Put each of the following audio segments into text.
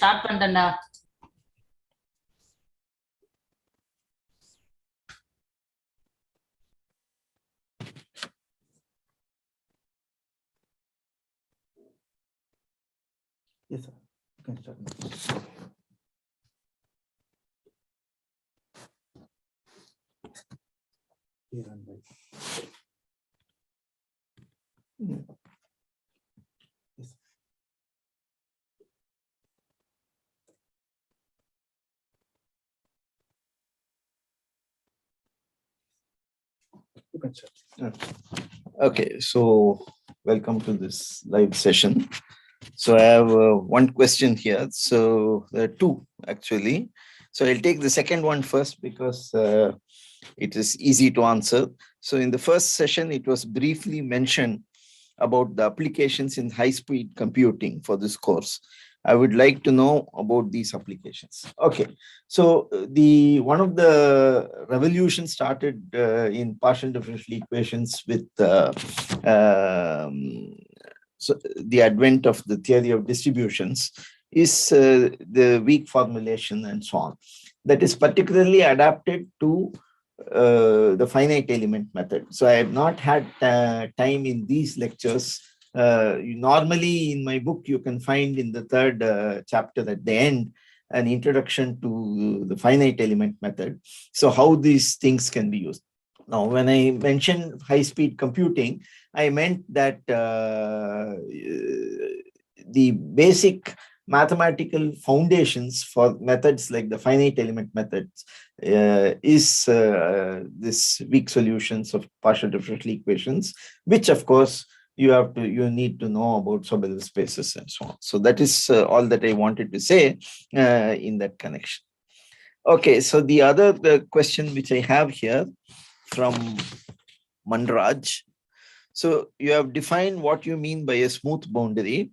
Start பண்றேன்டா. Yes, sir. You can start. Here and right. Yes. You can start. Okay, so welcome to this live session. So I have one question here. So there are two actually. So I'll take the second one first because it is easy to answer. So in the first session, it was briefly mentioned about the applications in high-speed computing for this course. I would like to know about these applications. Okay, so one of the revolutions started in partial differential equations with so the advent of the theory of distributions is the weak formulation and so on. That is particularly adapted to the finite element method. So I have not had time in these lectures. Normally in my book, you can find in the third chapter at the end, an introduction to the finite element method. So how these things can be used. Now, when I mentioned high-speed computing, I meant that the basic mathematical foundations for methods like the finite element methods is this weak solutions of partial differential equations, which of course you need to know about Sobolev spaces and so on. So that is all that I wanted to say in that connection. Okay, so the other question which I have here from Manraj. So you have defined what you mean by a smooth boundary.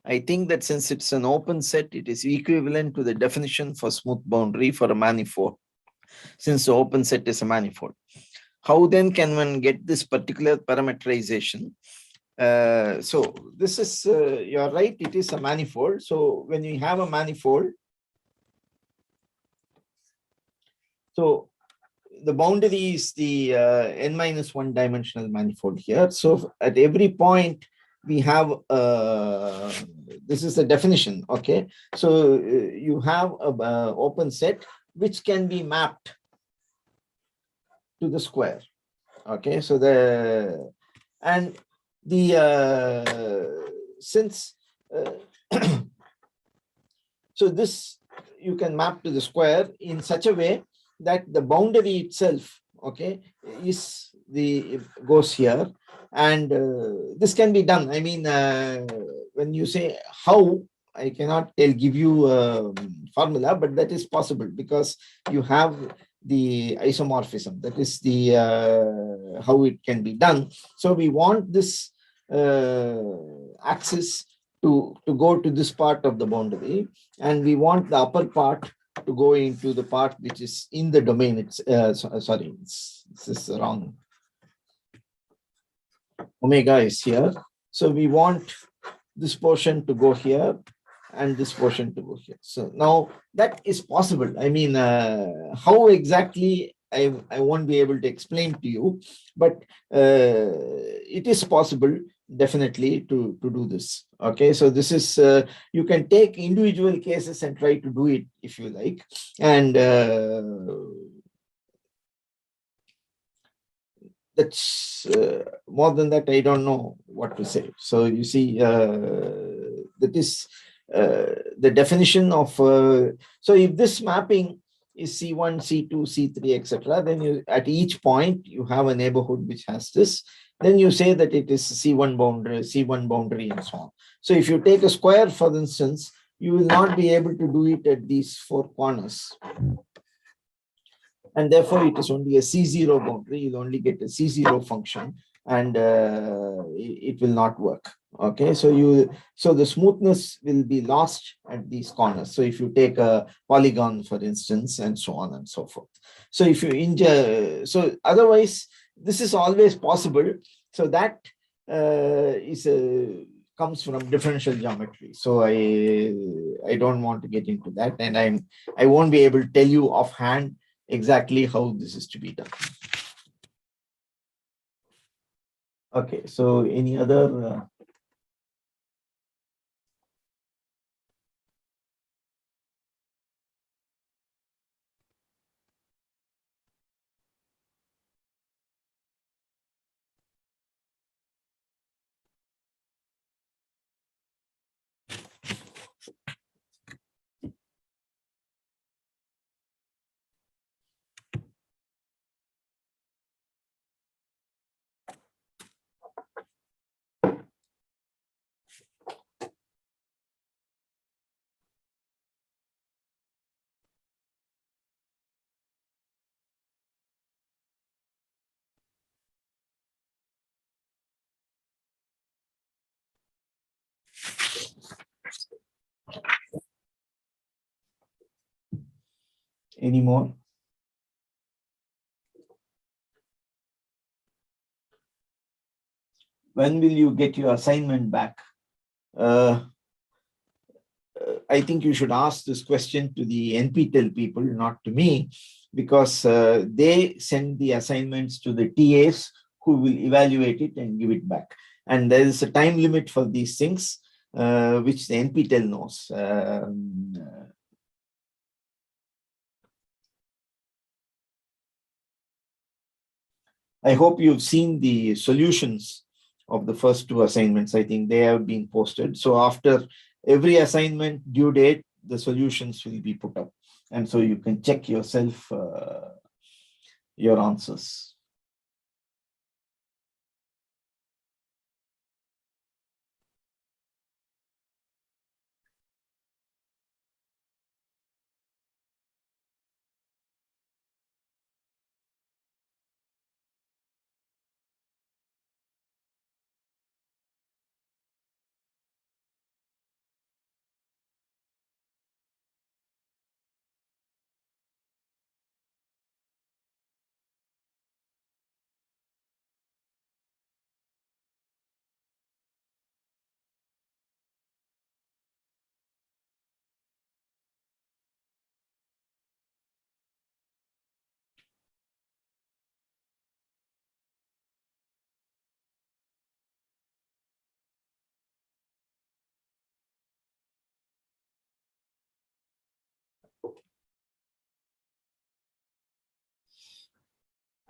I think that since it's an open set, it is equivalent to the definition for smooth boundary for a manifold, since the open set is a manifold. How then can one get this particular parameterization? So this is, you're right, it is a manifold. So when you have a manifold, so the boundary is the n-1 dimensional manifold here. So at every point, we have, this is the definition, okay? So you have an open set which can be mapped to the square, okay? So since, so this you can map to the square in such a way that the boundary itself, okay, goes here. And this can be done. I mean, when you say how, I cannot give you a formula, but that is possible because you have the isomorphism. That is the how it can be done. So we want this axis to go to this part of the boundary, and we want the upper part to go into the part which is in the domain. It's sorry, this is wrong. Omega is here. So we want this portion to go here and this portion to go here. So now that is possible. I mean, how exactly I won't be able to explain to you, but it is possible definitely to do this. Okay, so this is, you can take individual cases and try to do it if you like. And that's more than that, I don't know what to say. So you see, that is the definition of, so if this mapping is C1, C2, C3, etc., then you, at each point, you have a neighborhood which has this. Then you say that it is C1 boundary, and so on. So if you take a square, for instance, you will not be able to do it at these four corners. And therefore, it is only a C0 boundary. You'll only get a C0 function, and it will not work. Okay, so the smoothness will be lost at these corners. So if you take a polygon, for instance, and so on and so forth. So if you so otherwise, this is always possible. So that is comes from differential geometry. So I don't want to get into that, and I won't be able to tell you offhand exactly how this is to be done. Okay, so any other any more? When will you get your assignment back? I think you should ask this question to the NPTEL people, not to me, because they send the assignments to the TAs who will evaluate it and give it back. And there is a time limit for these things, which the NPTEL knows. I hope you've seen the solutions of the first two assignments. I think they have been posted. So after every assignment due date, the solutions will be put up. And so you can check yourself your answers.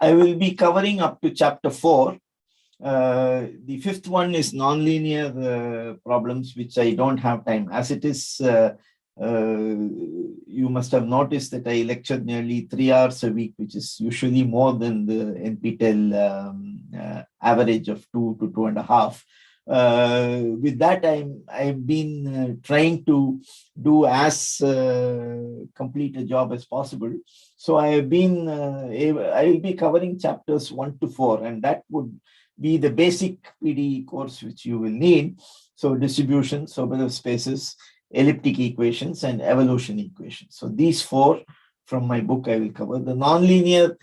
I will be covering up to chapter 4. The fifth one is nonlinear problems, which I don't have time. As it is, you must have noticed that I lecture nearly 3 hours a week, which is usually more than the NPTEL average of 2 to 2.5. With that, I've been trying to do as complete a job as possible. So I will be covering chapters 1 to 4, and that would be the basic PDE course which you will need. So distribution, Sobolev spaces, elliptic equations, and evolution equations. So these 4 from my book I will cover. The nonlinear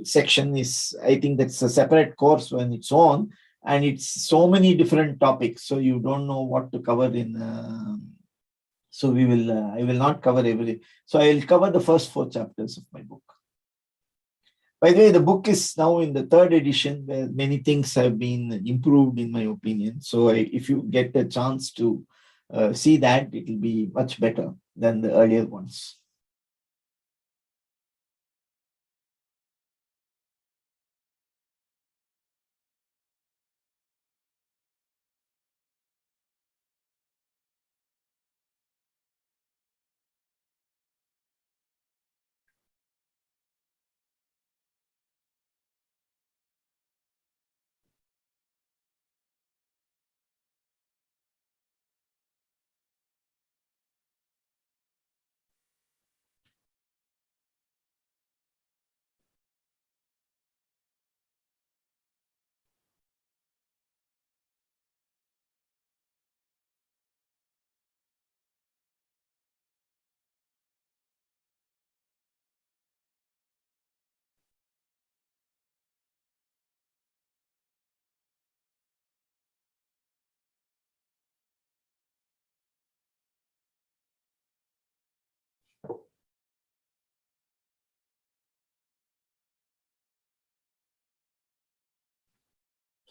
section is, I think that's a separate course on its own, and it's so many different topics, so you don't know what to cover in. So I will not cover every. So I will cover the first 4 chapters of my book. By the way, the book is now in the 3rd edition, where many things have been improved, in my opinion. So if you get a chance to see that, it will be much better than the earlier ones.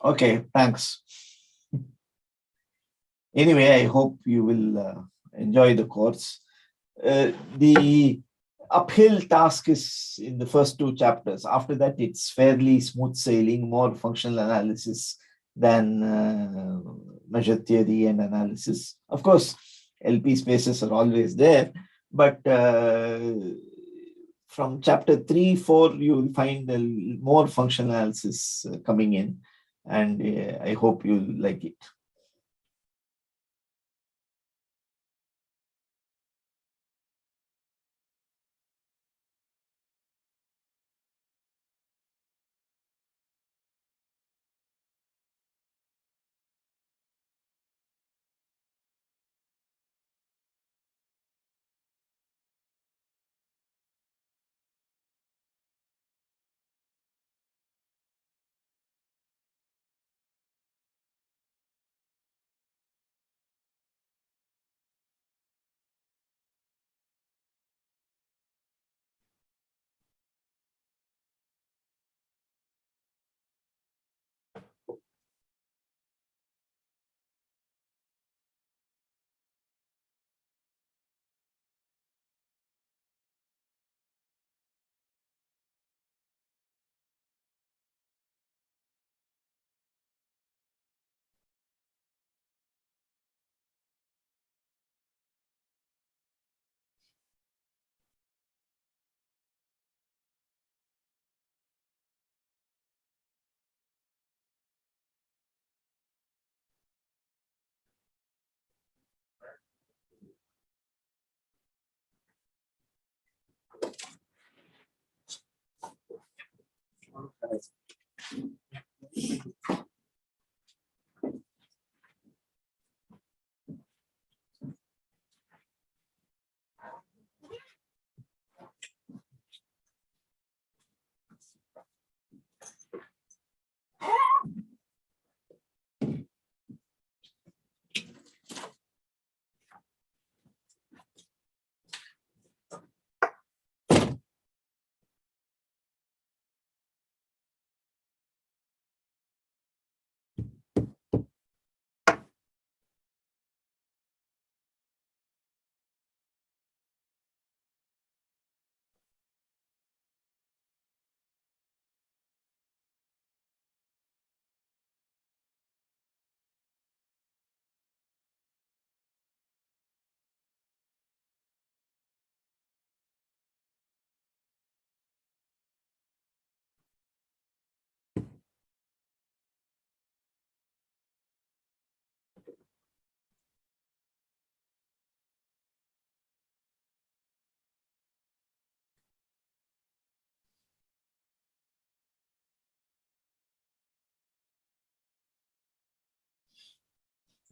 Okay, thanks. Anyway, I hope you will enjoy the course. The uphill task is in the first two chapters. After that, it's fairly smooth sailing, more functional analysis than measure theory and analysis. Of course, LP spaces are always there, but from chapter 3, 4, you will find more functional analysis coming in, and I hope you'll like it.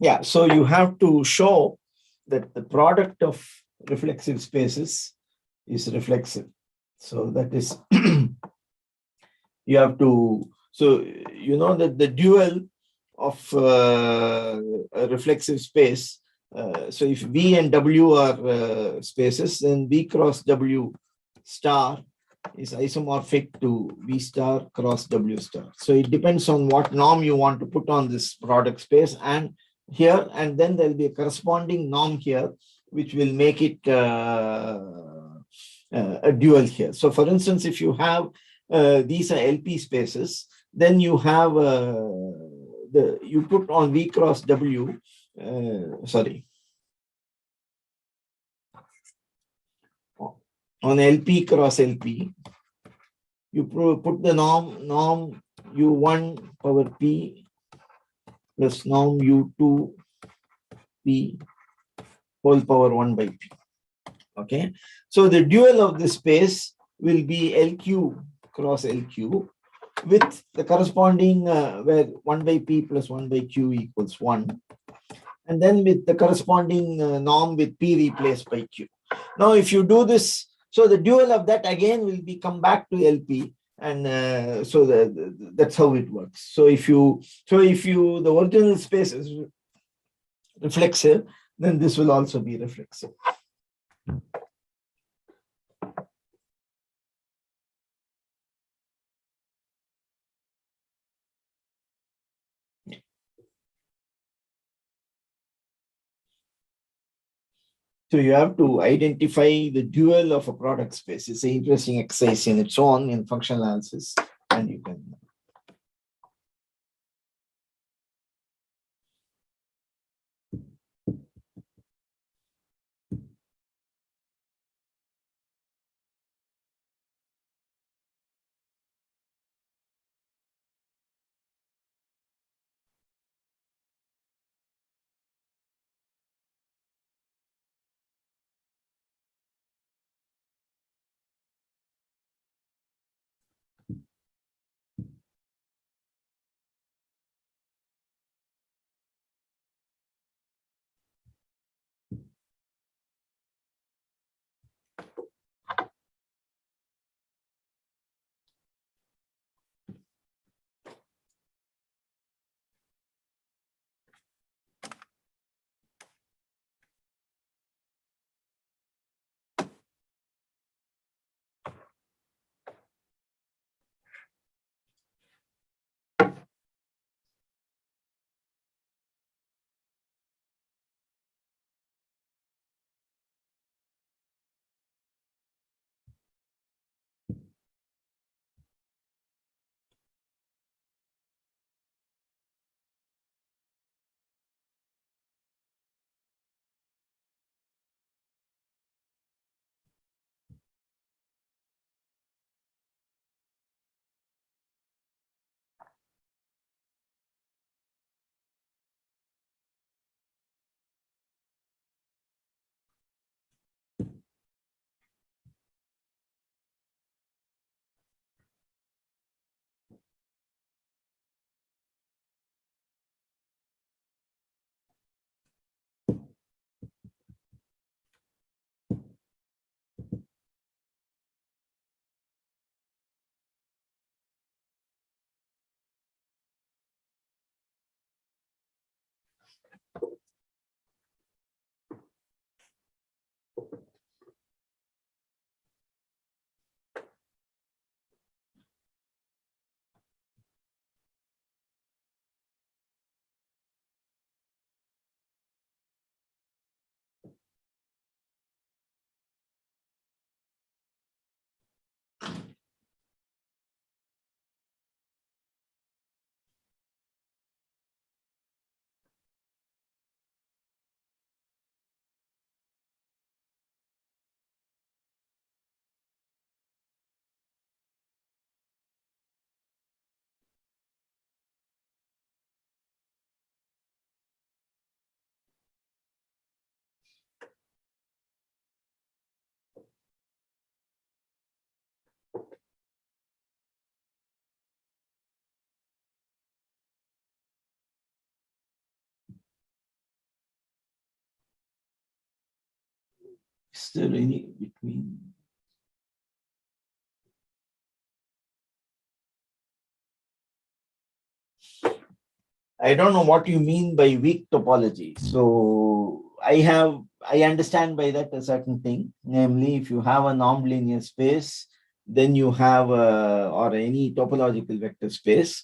Yeah, so you have to show that the product of reflexive spaces is reflexive. So that is, you have to, so you know that the dual of a reflexive space, so if V and W are spaces, then V cross W star is isomorphic to V star cross W star. So it depends on what norm you want to put on this product space and here, and then there'll be a corresponding norm here, which will make it a dual here. So for instance, if you have these are LP spaces, then you have you put on V cross W, on LP cross LP, you put the norm U1 power P plus norm U2 P whole power 1 by P. Okay, so the dual of the space will be LQ cross LQ with the corresponding where 1 by P plus 1 by Q equals 1, and then with the corresponding norm with P replaced by Q. Now, if you do this, so the dual of that again will be come back to LP, and so that's how it works. So if the original space is reflexive, then this will also be reflexive. So you have to identify the dual of a product space. It's an interesting exercise in its own in functional analysis, and you can. Is there any between? I don't know what you mean by weak topology. So I understand by that a certain thing, namely, if you have a nonlinear space, then you have or any topological vector space,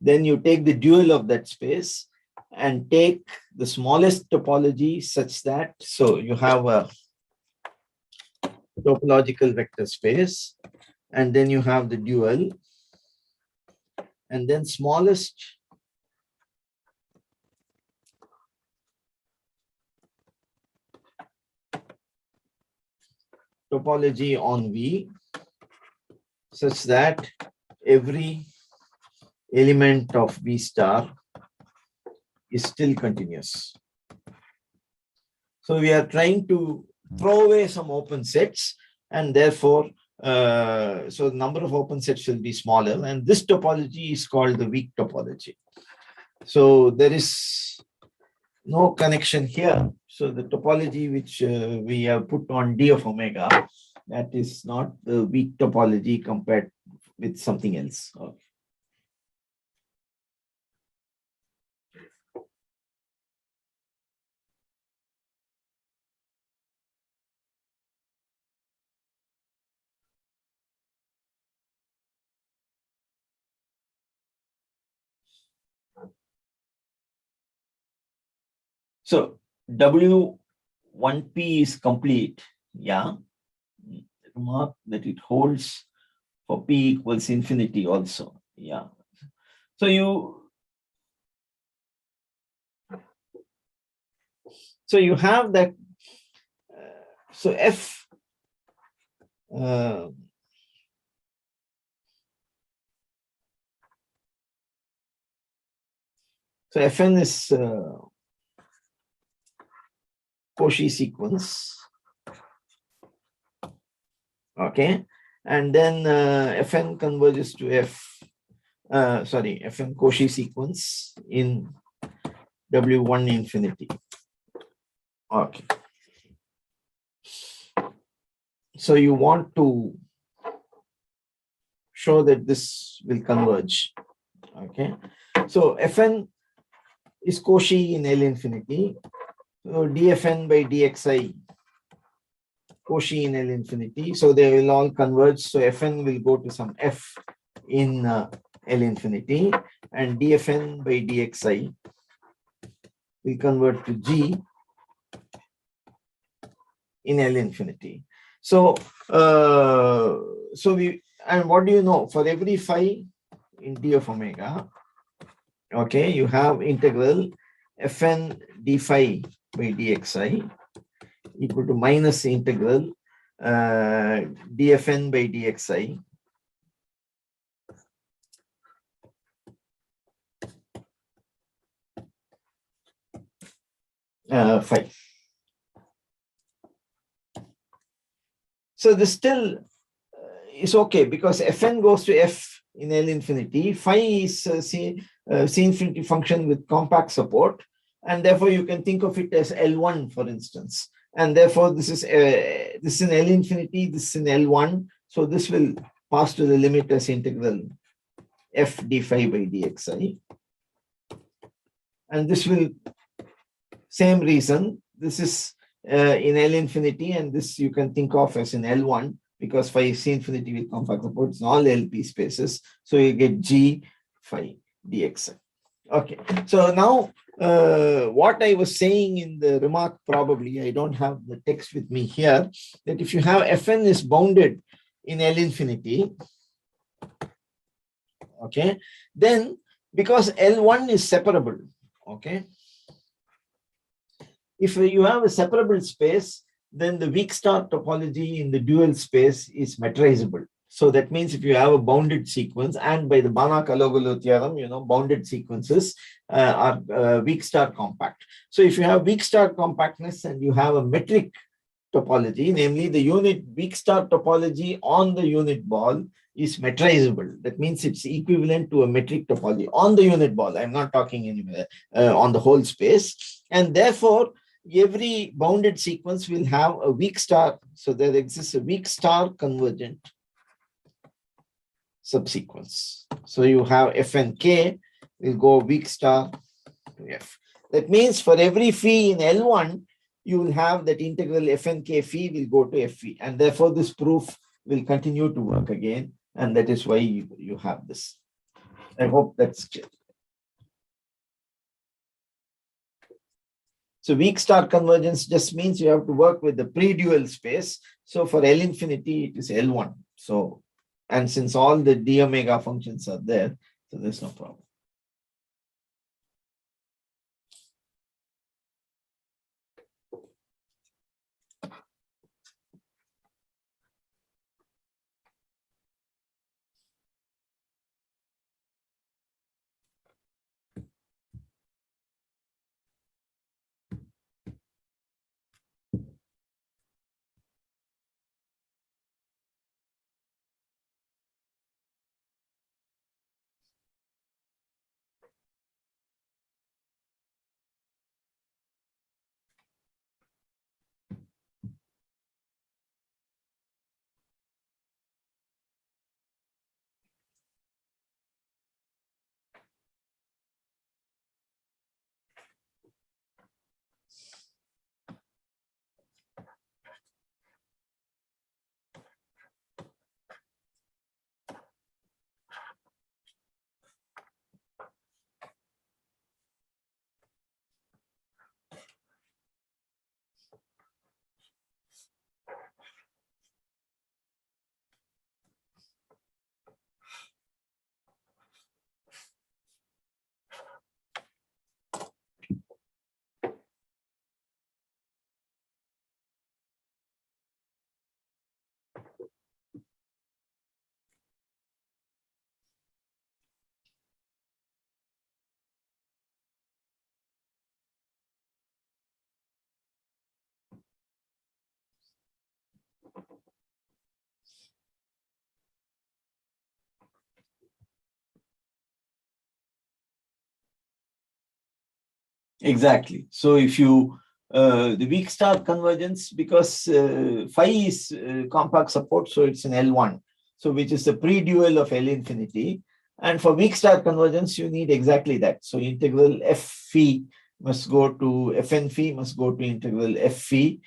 then you take the dual of that space and take the smallest topology such that, so you have a topological vector space, and then you have the dual, and then smallest topology on V such that every element of V star is still continuous. So we are trying to throw away some open sets, and therefore, so the number of open sets will be smaller, and this topology is called the weak topology. So there is no connection here. So the topology which we have put on D of omega, that is not the weak topology compared with something else. Okay. So W 1p is complete, yeah, remark that it holds for p equals infinity also, yeah. So you have that. So f so Fn is Cauchy sequence, okay, and then Fn converges to Fn Cauchy sequence in W1 infinity, okay. So you want to show that this will converge, okay. So Fn is Cauchy in L infinity, so dFn by dxi Cauchy in L infinity, so they will all converge. So Fn will go to some f in L infinity, and dFn by dxi will convert to g in L infinity. So and what do you know? For every phi in d of omega, okay, you have integral Fn d phi by dxi equal to minus integral dFn by dxi phi. So this still is okay because Fn goes to f in L infinity. Phi is C infinity function with compact support, and therefore you can think of it as L1, for instance. And therefore this is in L infinity, this is in L1. So this will pass to the limit as integral f d phi by dxi. And this will, same reason, this is in L infinity, and this you can think of as in L1 because phi C infinity with compact support is all LP spaces. So you get G phi dxi. Okay, so now what I was saying in the remark, probably I don't have the text with me here, that if you have Fn is bounded in L infinity, okay, then because L1 is separable, okay, if you have a separable space, then the weak star topology in the dual space is metrizable. So that means if you have a bounded sequence, and by the Banakalogo theorem, you know, bounded sequences are weak star compact. So if you have weak star compactness and you have a metric topology, namely the unit weak star topology on the unit ball is metrizable. That means it's equivalent to a metric topology on the unit ball. I'm not talking anywhere on the whole space. And therefore, every bounded sequence will have a weak star. So there exists a weak star convergent subsequence. So you have F and K will go weak star to F. That means for every phi in L1, you will have that integral F and K phi will go to F phi. And therefore, this proof will continue to work again. And that is why you have this. I hope that's clear. So weak star convergence just means you have to work with the pre-dual space. So for L infinity, it is L1. So, and since all the d omega functions are there, so there's no problem. Exactly. So if you the weak star convergence, because phi is compact support, so it's in L1, so which is the pre-dual of L infinity. And for weak star convergence, you need exactly that. So integral f phi must go to fn phi must go to integral f phi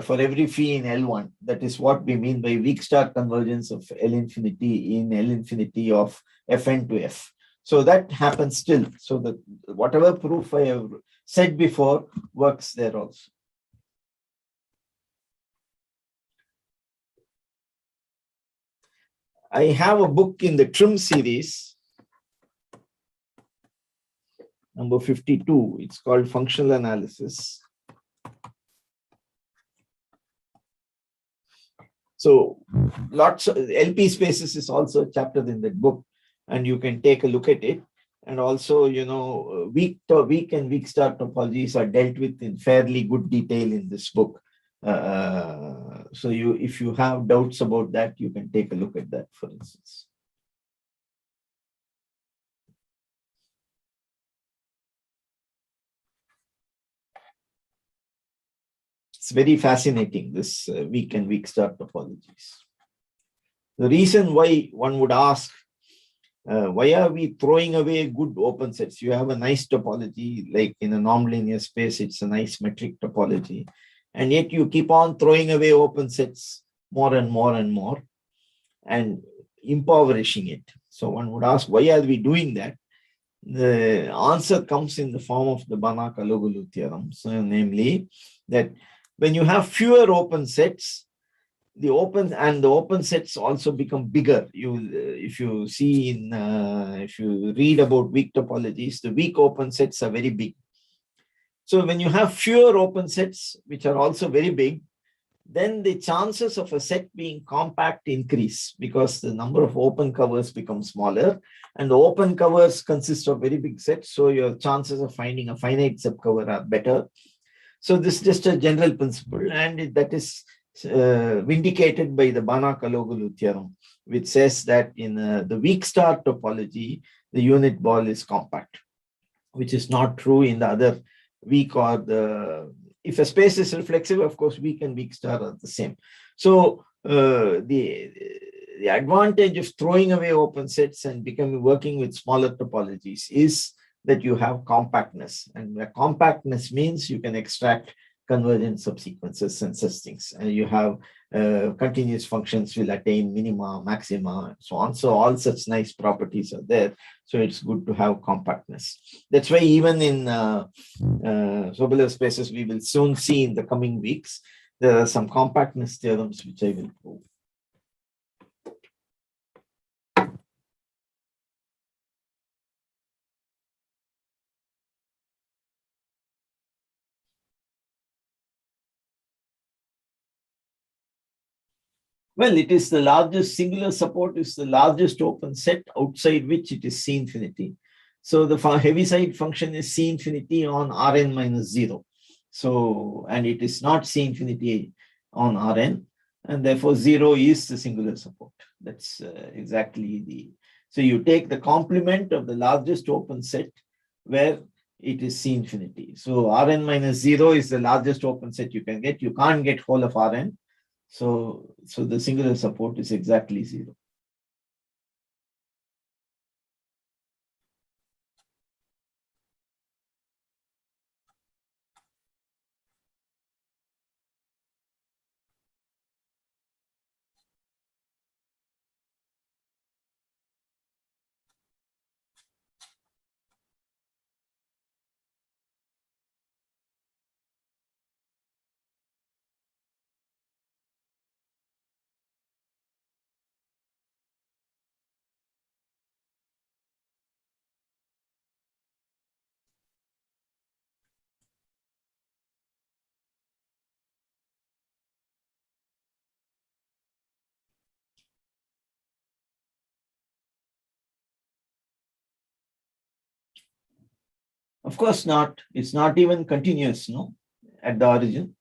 for every phi in L1. That is what we mean by weak star convergence of L infinity in L infinity of fn to f. So that happens still. So that whatever proof I have said before works there also. I have a book in the TRIM series, number 52. It's called Functional Analysis. So lots of LP spaces is also a chapter in that book, and you can take a look at it. And also, you know, weak and weak star topologies are dealt with in fairly good detail in this book. So if you have doubts about that, you can take a look at that, for instance. It's very fascinating, this weak and weak star topologies. The reason why one would ask, why are we throwing away good open sets? You have a nice topology, like in a nonlinear space, it's a nice metric topology. And yet you keep on throwing away open sets more and more and more and impoverishing it. So one would ask, why are we doing that? The answer comes in the form of the Banakalogo Theorem. So namely, that when you have fewer open sets, the open sets also become bigger. If you see in if you read about weak topologies, the weak open sets are very big. So when you have fewer open sets, which are also very big, then the chances of a set being compact increase because the number of open covers become smaller, and the open covers consist of very big sets. So your chances of finding a finite subcover are better. So this is just a general principle, and that is vindicated by the Banakalogo Theorem, which says that in the weak star topology, the unit ball is compact, which is not true in the other weak or the, if a space is reflexive, of course, weak and weak star are the same. So the advantage of throwing away open sets and working with smaller topologies is that you have compactness, and the compactness means you can extract convergent subsequences and such things. And you have continuous functions will attain minima, maxima, and so on. So all such nice properties are there. So it's good to have compactness. That's why even in Sobolev spaces, we will soon see in the coming weeks, there are some compactness theorems which I will prove. Well, it is the largest singular support is the largest open set outside which it is C infinity. So the Heaviside function is C infinity on Rn minus 0. So, and it is not C infinity on Rn, and therefore 0 is the singular support. That's exactly the, so you take the complement of the largest open set where it is C infinity. So Rn minus 0 is the largest open set you can get. You can't get whole of Rn. So the singular support is exactly 0. Of course not. It's not even continuous, no, at the origin.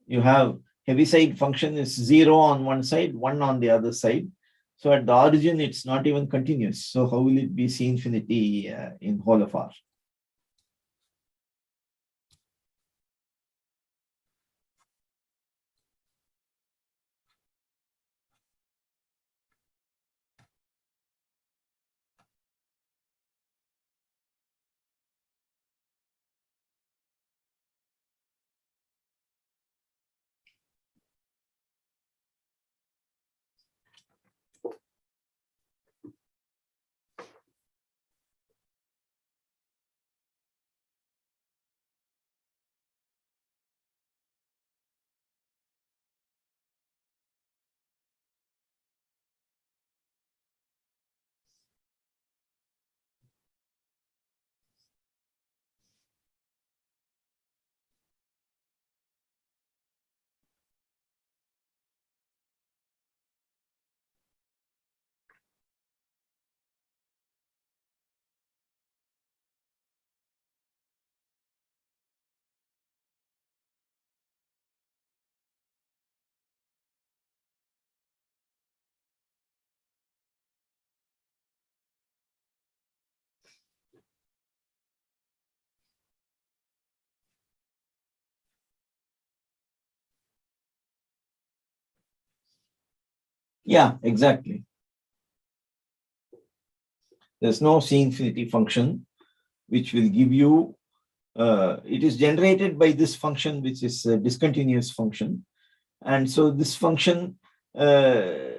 You have Heaviside function is 0 on one side, 1 on the other side. So at the origin, it's not even continuous. So how will it be C infinity in whole of R? Yeah, exactly. There's no C infinity function which will give you, it is generated by this function, which is a discontinuous function. And so this function, there's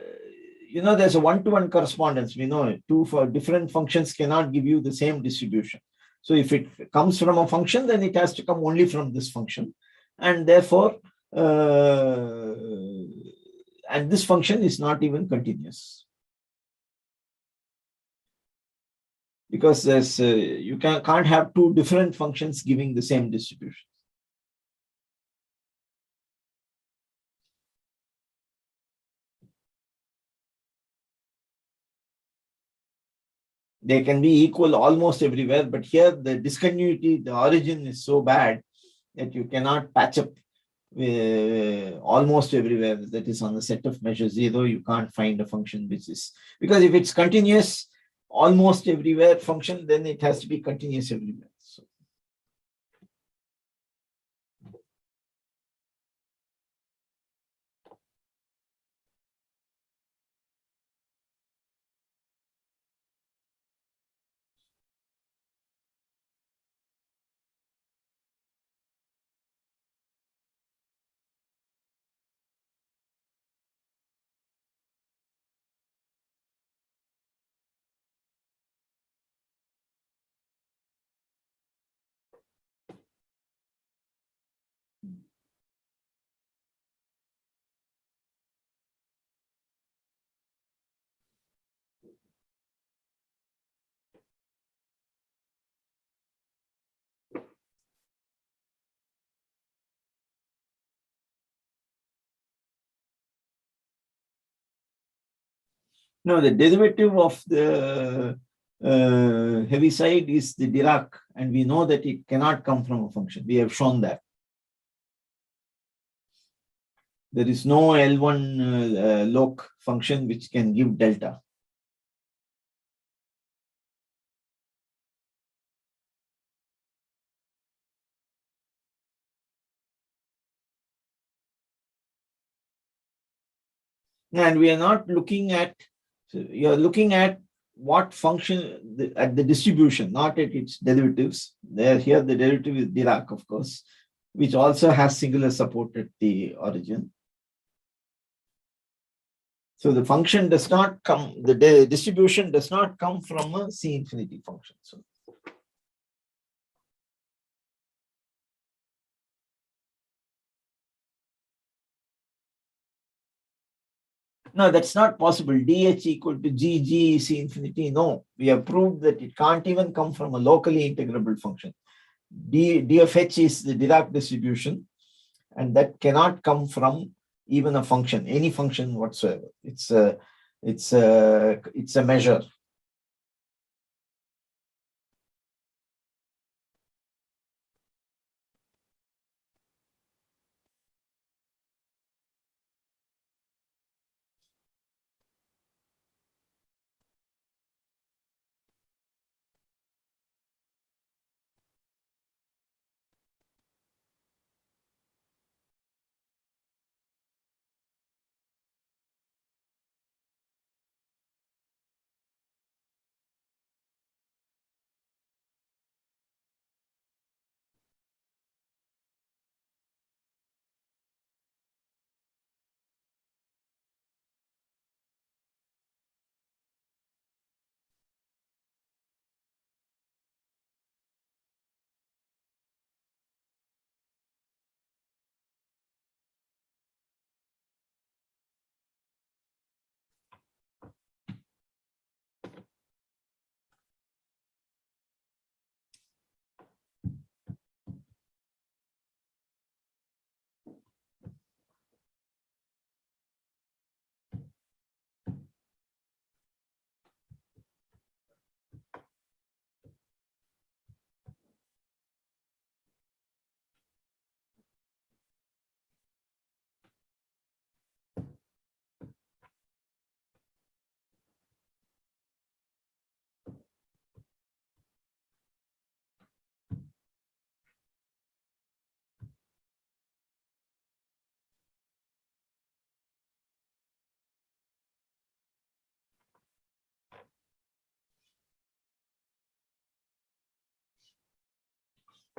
a one-to-one correspondence. We know two for different functions cannot give you the same distribution. So if it comes from a function, then it has to come only from this function. And therefore, and this function is not even continuous. Because there's you can't have two different functions giving the same distribution. They can be equal almost everywhere, but here the discontinuity, the origin is so bad that you cannot patch up almost everywhere that is on the set of measure 0. You can't find a function which is, because if it's continuous almost everywhere function, then it has to be continuous everywhere. So, no, the derivative of the heavy side is the Dirac, and we know that it cannot come from a function. We have shown that. There is no L1 loc function which can give delta. And we are not looking at, so you're looking at what function at the distribution, not at its derivatives. There, here the derivative is Dirac, of course, which also has singular support at the origin. So the function does not come, the distribution does not come from a C infinity function. So no, that's not possible. dH equal to GG C infinity. No, we have proved that it can't even come from a locally integrable function. D of H is the Dirac distribution, and that cannot come from even a function, any function whatsoever. It's a measure.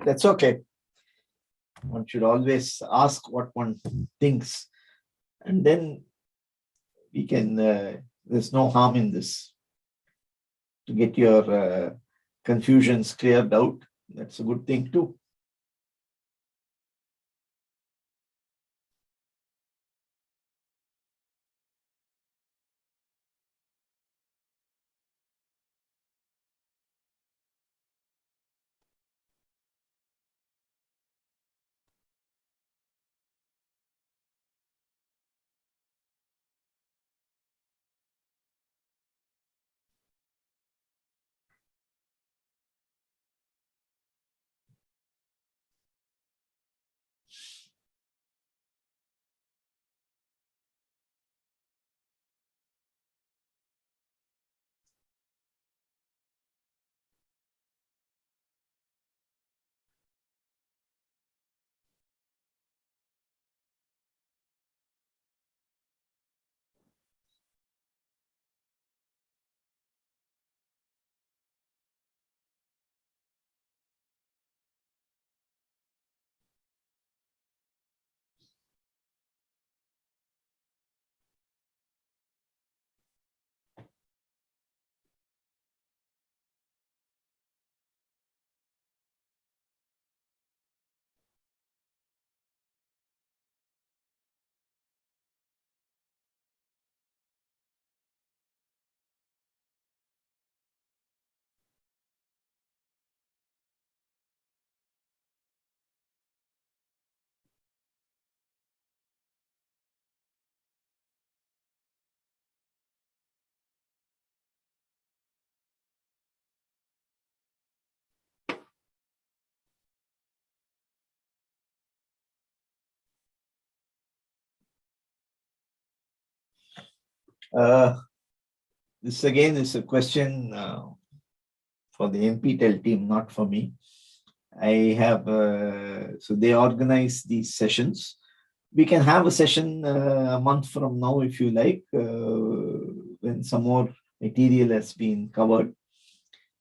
That's okay. One should always ask what one thinks, and then we can, there's no harm in this. To get your confusions cleared out, that's a good thing too. This again is a question for the NPTEL team, not for me. I have, so they organize these sessions. We can have a session a month from now, if you like, when some more material has been covered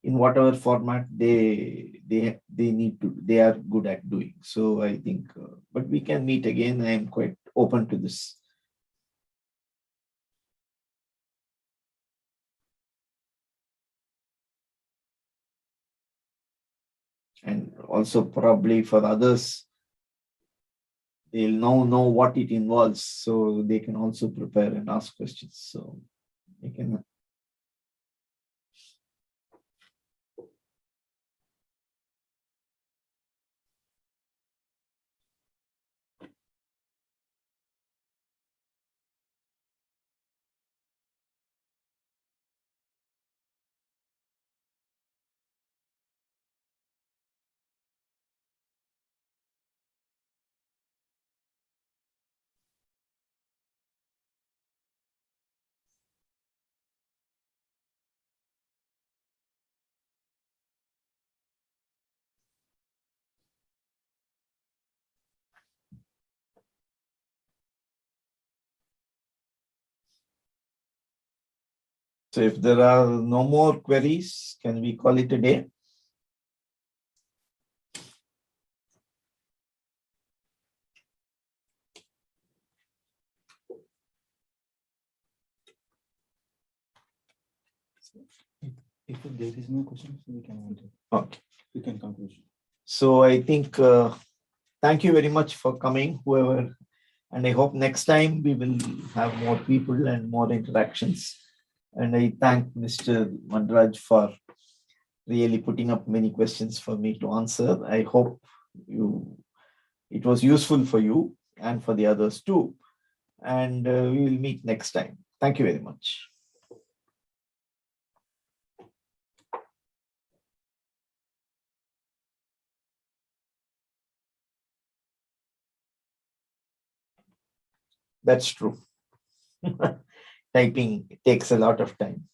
in whatever format they need to, they are good at doing. So I think, but we can meet again. I am quite open to this. And also probably for others, they'll now know what it involves, so they can also prepare and ask questions. So they can. So if there are no more queries, can we call it a day? If there is no question, we can end it. Okay. We can conclude. So I think, thank you very much for coming, whoever, and I hope next time we will have more people and more interactions. And I thank Mr. Mandraj for really putting up many questions for me to answer. I hope it was useful for you and for the others too. And we will meet next time. Thank you very much. That's true. Typing takes a lot of time.